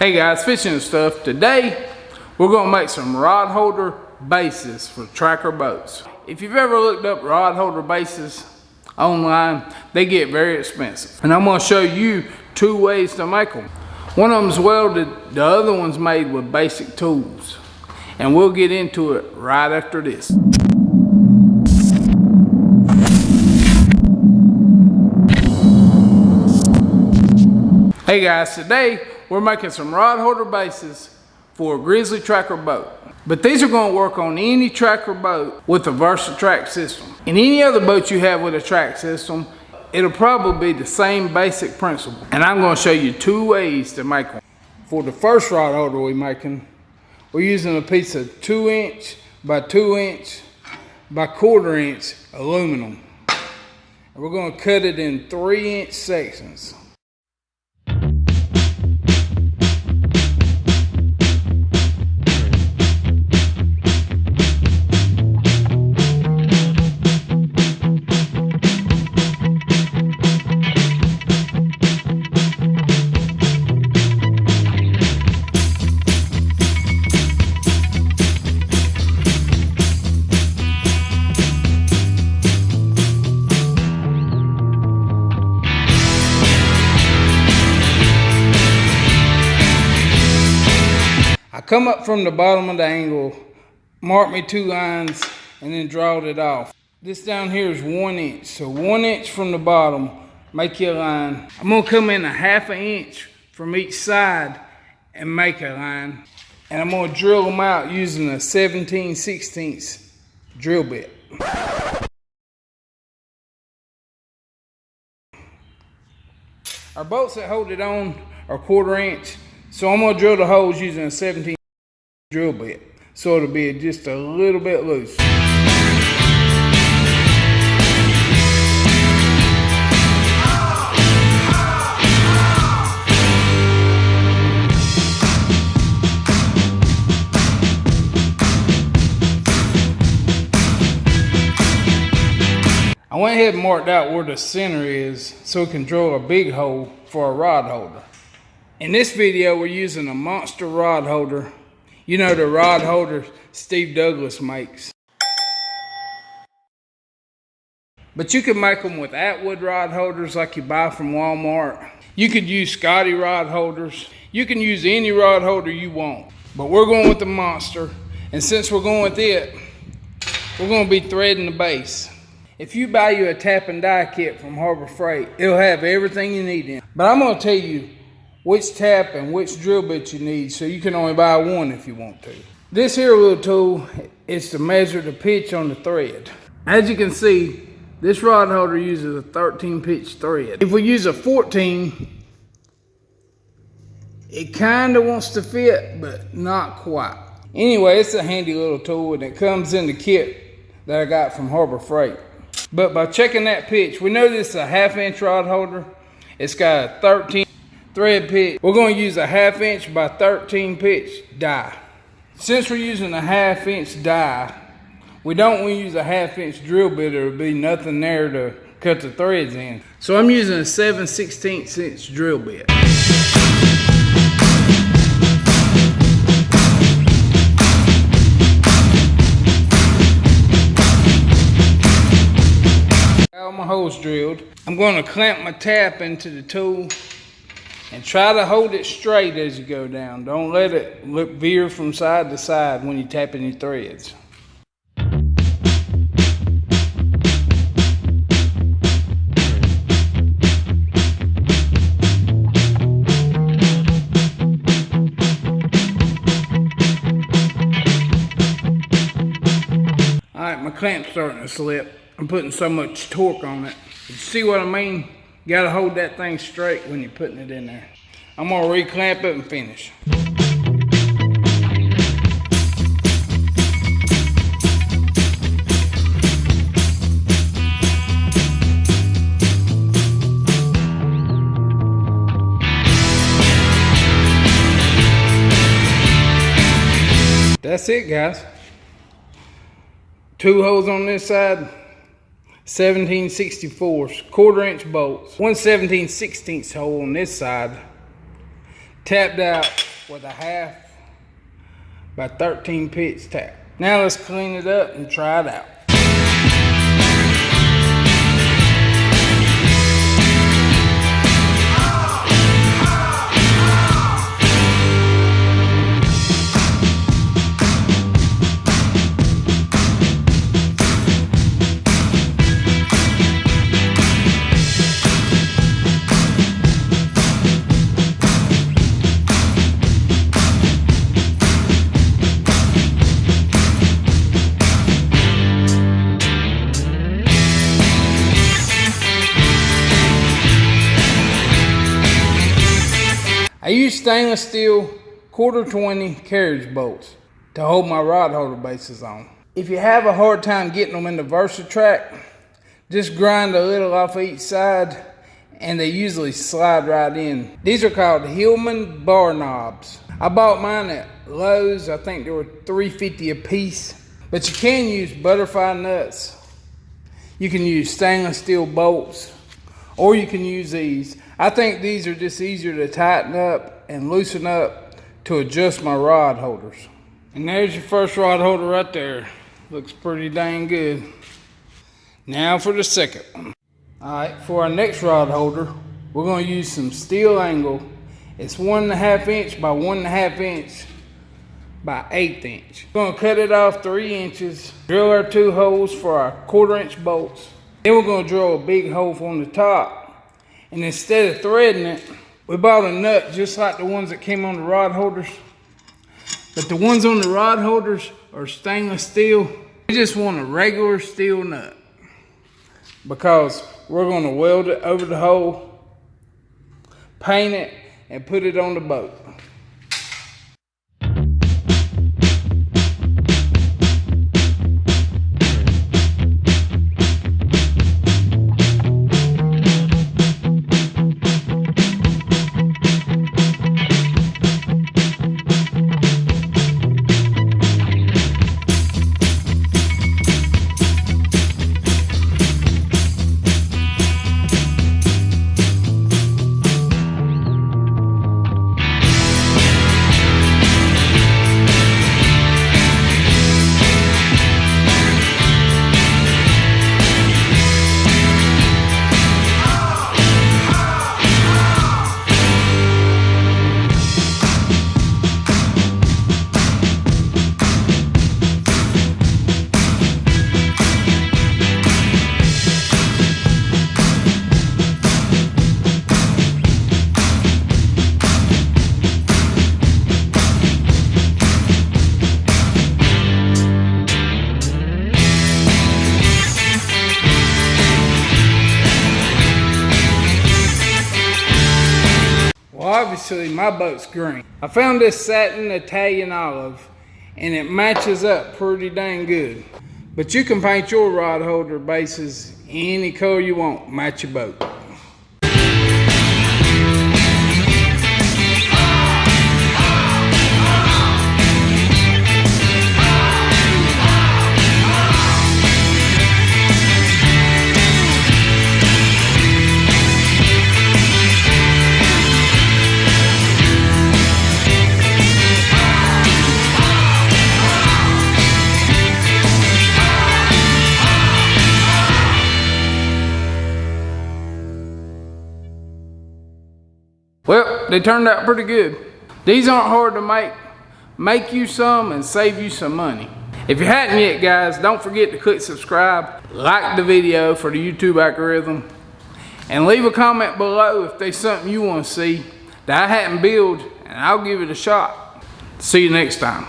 Hey guys, Fishin N Stuff. Today we're going to make some rod holder bases for tracker boats. If you've ever looked up rod holder bases online, they get very expensive. And I'm going to show you two ways to make them. One of them's welded, the other one's made with basic tools. And we'll get into it right after this. Hey guys, today we're making some rod holder bases for a grizzly tracker boat. But these are going to work on any tracker boat with a VersaTrack system. In any other boat you have with a track system, it'll probably be the same basic principle. And I'm going to show you two ways to make them. For the first rod holder we're making, we're using a piece of 2" by 2" by 1/4" aluminum. And we're going to cut it in 3" sections. Come up from the bottom of the angle, mark me 2 lines, and then draw it off. This down here is 1". So 1" from the bottom, make your line. I'm gonna come in 1/2 inch from each side and make a line. And I'm gonna drill them out using a 17/16 drill bit. Our bolts that hold it on are 1/4 inch. So I'm gonna drill the holes using a 17 drill bit, so it'll be just a little bit loose. I went ahead and marked out where the center is so we can drill a big hole for a rod holder. In this video, we're using a monster rod holder. You know, the rod holder Steve Douglas makes. But you can make them with Atwood rod holders like you buy from Walmart. You could use Scotty rod holders. You can use any rod holder you want. But we're going with the monster. And since we're going with it, we're going to be threading the base. If you buy you a tap and die kit from Harbor Freight, it'll have everything you need in it. But I'm going to tell you which tap and which drill bit you need, so you can only buy one if you want to. This here little tool is to measure the pitch on the thread. As you can see, this rod holder uses a 13 pitch thread. If we use a 14, it kind of wants to fit, but not quite. Anyway, it's a handy little tool, and it comes in the kit that I got from Harbor Freight. But by checking that pitch, we know this is a 1/2 inch rod holder. It's got a 13 thread pitch. We're going to use a 1/2 inch by 13 pitch die. Since we're using a 1/2 inch die, we don't want to use a 1/2 inch drill bit. There will be nothing there to cut the threads in. So I'm using a 7/16 inch drill bit. Got all my holes drilled. I'm going to clamp my tap into the tool and try to hold it straight as you go down. Don't let it veer from side to side when you're tapping your threads. Alright, my clamp's starting to slip. I'm putting so much torque on it. You see what I mean? You gotta hold that thing straight when you're putting it in there. I'm gonna reclamp it and finish. That's it, guys. 2 holes on this side, 17/64, 1/4 inch bolts, 1 17/16 hole on this side, tapped out with a 1/2 by 13 pitch tap. Now let's clean it up and try it out. I use stainless steel 1/4 carriage bolts to hold my rod holder bases on. If you have a hard time getting them in the Versatrack, just grind a little off each side and they usually slide right in. These are called Hillman bar knobs. I bought mine at Lowe's. I think they were $3.50 a piece. But you can use butterfly nuts. You can use stainless steel bolts, or you can use these. I think these are just easier to tighten up and loosen up to adjust my rod holders. And there's your first rod holder right there. Looks pretty dang good. Now for the second one. Alright, for our next rod holder, we're going to use some steel angle. It's 1.5 inch by 1.5 inch by 1/8 inch. We're going to cut it off 3 inches, drill our 2 holes for our 1/4 inch bolts. Then we're going to drill a big hole on the top. And instead of threading it, we bought a nut just like the ones that came on the rod holders. But the ones on the rod holders are stainless steel. We just want a regular steel nut, because we're going to weld it over the hole, paint it, and put it on the boat. Obviously my boat's green. I found this satin Italian olive and it matches up pretty dang good. But you can paint your rod holder bases any color you want, match your boat. Well, they turned out pretty good. These aren't hard to make. Make you some and save you some money. If you hadn't yet, guys, don't forget to click subscribe, like the video for the YouTube algorithm, and leave a comment below if there's something you want to see that I hadn't built, and I'll give it a shot. See you next time.